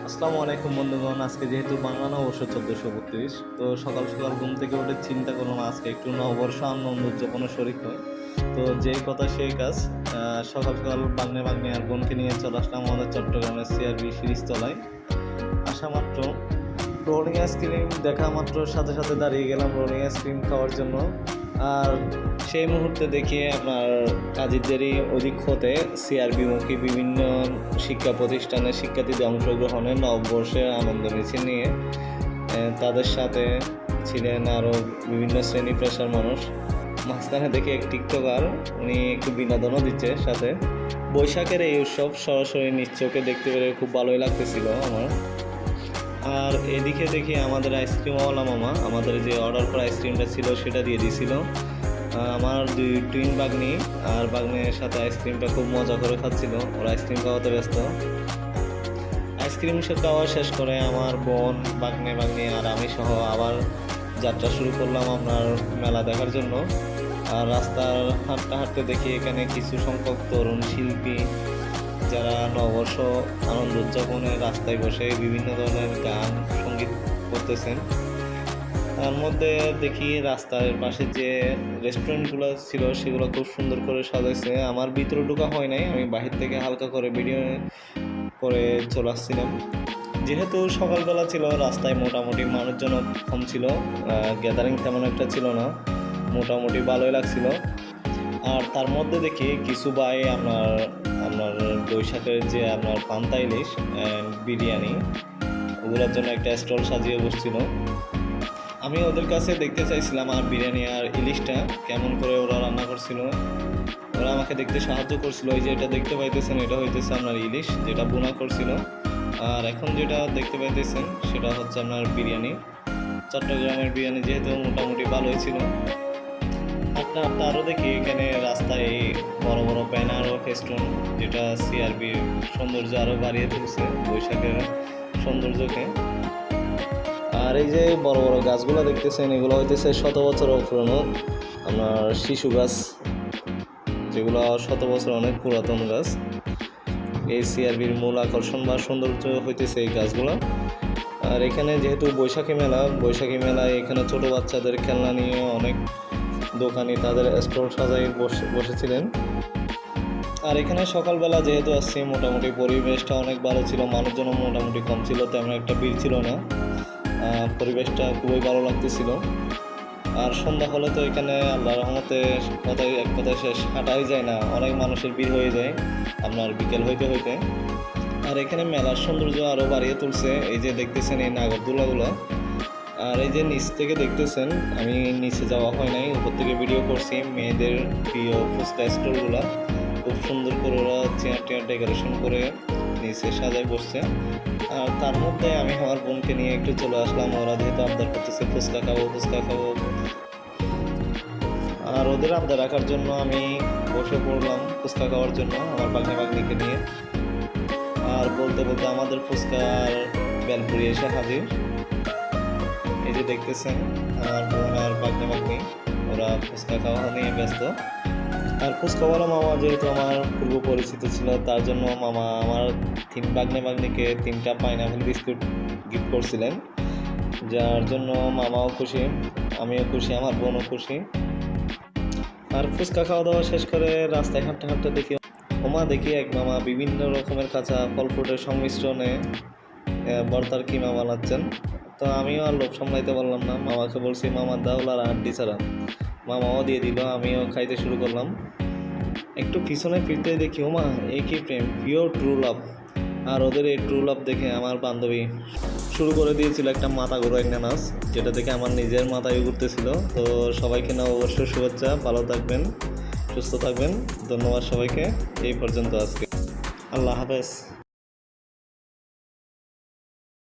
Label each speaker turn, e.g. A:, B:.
A: আসসালামু আলাইকুম বন্ধুগণ। আজকে যেহেতু বাংলা নববর্ষ 1432, তো সকাল সকাল ঘুম থেকে উঠে চিন্তা করলাম আজকে একটু নববর্ষ আনন্দ উদযাপনে শরিক হয়। তো যেই কথা সেই কাজ, সকাল সকাল বাগ্নে বাগ্নে আর বোনকে নিয়ে চলে আসলাম আমাদের চট্টগ্রামের সিআরবি সিরিজতলায়। আসা মাত্র রোলিং আইসক্রিম দেখা মাত্র সাথে সাথে দাঁড়িয়ে গেলাম রোলিং আইসক্রিম খাওয়ার জন্য। আর সেই মুহূর্তে দেখি আপনার কাজীদেরই অধিক হতে সিআরবিমুখী বিভিন্ন শিক্ষা প্রতিষ্ঠানের শিক্ষার্থীদের অংশগ্রহণে নববর্ষের আনন্দ মিছিল নিয়ে তাদের সাথে ছিলেন আরও বিভিন্ন শ্রেণী পেশার মানুষ। মাঝখানে দেখি এক টিকটকার, উনি একটু বিনোদনও দিচ্ছে সাথে। বৈশাখের এই উৎসব সরাসরি নিজ চোখে দেখতে পেরে খুব ভালোই লাগতেছিল আমার। আর এদিকে দেখি আমাদের আইসক্রিমওয়ালা মামা আমাদের যে অর্ডার করা আইসক্রিমটা ছিল সেটা দিয়ে দিয়েছিল। আমার দুই টুইন বাগনি আর বাগনির সাথে আইসক্রিমটা খুব মজা করে খাচ্ছিল। ওরা আইসক্রিম খাওয়াতে ব্যস্ত। আইসক্রিম খাওয়া শেষ করে আমার বোন, বাগনি আর আমি সহ আবার যাত্রা শুরু করলাম আপনার মেলা দেখার জন্য। আর রাস্তার হাঁটতে হাঁটতে দেখি এখানে কিছু সংখ্যক তরুণ শিল্পী যারা নববর্ষ আনন্দ উদযাপনে রাস্তায় বসে বিভিন্ন ধরনের গান সঙ্গীত করতেছেন। তার মধ্যে দেখি রাস্তার পাশে যে রেস্টুরেন্টগুলো ছিল সেগুলো খুব সুন্দর করে সাজাইছে। আমার ভিতরে ঢোকা হয় নাই, আমি বাহির থেকে হালকা করে ভিডিও করে চলে আসছিলাম। যেহেতু সকালবেলা ছিল, রাস্তায় মোটামুটি মানুষজন কম ছিল, গ্যাদারিং তেমন একটা ছিল না, মোটামুটি ভালোই লাগছিল। আর তার মধ্যে দেখি কিছু ভাই আপনার বৈশাখের যে আপনার পান্তা ইলিশ বিরিয়ানি ওগুলোর জন্য একটা স্টল সাজিয়ে বসছিল। আমি ওদের কাছে দেখতে চাইছিলাম আর বিরিয়ানি আর ইলিশটা কেমন করে ওরা রান্না করছিল। ওরা আমাকে দেখতে সাহায্য করছিল। এই যে এটা দেখতে পাইতেছেন, এটা হইতেছে আপনার ইলিশ যেটা বোনা করছিল। আর এখন যেটা দেখতে পাইতেছেন সেটা হচ্ছে আপনার বিরিয়ানি। চট্টগ্রামের বিরিয়ানি যেহেতু মোটামুটি ভালোই ছিল। আপনার আরও দেখি এখানে রাস্তায় বড় বড় ব্যানার ও ফেস্টুন, যেটা সিআরবির সৌন্দর্য আরও বাড়িয়ে তুলছে বৈশাখের সৌন্দর্যকে। আর এই যে বড় বড় গাছগুলো দেখতেছেন, এগুলো হইতেছে 100 বছরের পুরনো আপনার শিশু গাছ, যেগুলো 100 বছর অনেক পুরাতন গাছ। এই সিআরবির মূল আকর্ষণ বা সৌন্দর্য হইতেছে এই গাছগুলো। আর এখানে যেহেতু বৈশাখী মেলা এখানে ছোট বাচ্চাদের খেলনা নিয়ে অনেক দোকানি তাদের স্টল সাজাই বসেছিলেন। আর এখানে সকালবেলা যেহেতু আসছি, মোটামুটি পরিবেশটা অনেক ভালো ছিল, মানুষজন মোটামুটি কম ছিল, তেমন একটা ভিড় ছিল না। পরিবেশটা খুবই ভালো লাগতেছিল। আর সন্ধ্যা হলে তো এখানে আল্লাহর রহমতে এক কথায় শেষ, হাঁটাই যায় না, অনেক মানুষের ভিড় হয়ে যায় আপনার বিকেল হইতে হইতে। আর এখানে মেলার সৌন্দর্য আরও বাড়িয়ে তুলছে এই যে দেখতেছেন এই নাগরদোলাগুলো। আর এই যে নিচ থেকে দেখতেছেন, আমি নিচে যাওয়া হয় নাই, উপর থেকে ভিডিও করছি। মেয়েদের প্রিয় ফুচকা স্টলগুলো খুব সুন্দর করে ওরা চেয়ার ডেকোরেশন করে নিচে সাজায় বসছে। আর তার মধ্যে আমি আমার বোনকে নিয়ে একটু চলে আসলাম। ওরা যেহেতু আবদার করতেছে ফুচকা খাবো, আর ওদের আবদার রাখার জন্য আমি বসে পড়লাম ফুচকা খাওয়ার জন্য আমার বাগনিকে নিয়ে। আর বলতে বলতে আমাদের ফুচকার বেলপুরি এসে হাজির। এই যে দেখতেছেন আমার বোন আর বাগনি ওরা ফুচকা খাওয়া নিয়ে ব্যস্ত। আর ফুচকাওয়ালা মামা যেহেতু আমার পূর্ব পরিচিত ছিল, তার জন্য মামা আমার বাগনিকে 3টা পাইনাপেল বিস্কুট গিফট করছিলেন, যার জন্য মামাও খুশি, আমিও খুশি, আমার বোনও খুশি। আর ফুচকা খাওয়া দাওয়া শেষ করে রাস্তায় হাঁটতে দেখি এক মামা বিভিন্ন রকমের কাঁচা ফল ফ্রুটের সংমিশ্রণে ভর্তার কিমা বানাচ্ছেন। তো আমিও আর লোভ সামলাইতে পারলাম না, মামাকে বলছি মামার দাওলার আড্ডি ছাড়া। মামাও দিয়ে দিল, আমিও খাইতে শুরু করলাম। একটু পিছনে ফিরতে দেখি ওমা এই কি প্রেম, পিওর ট্রু লাভ। আর ওদের এই ট্রু লাভ দেখে আমার বান্ধবী শুরু করে দিয়েছিল একটা মাথা ঘোরা একটা নাচ, যেটা দেখে আমার নিজের মাথায় ঘুরতেছিল। তো সবাইকে নববর্ষ শুভেচ্ছা, ভালো থাকবেন, সুস্থ থাকবেন। ধন্যবাদ সবাইকে। এই পর্যন্ত আজকে, আল্লাহ হাফেজ।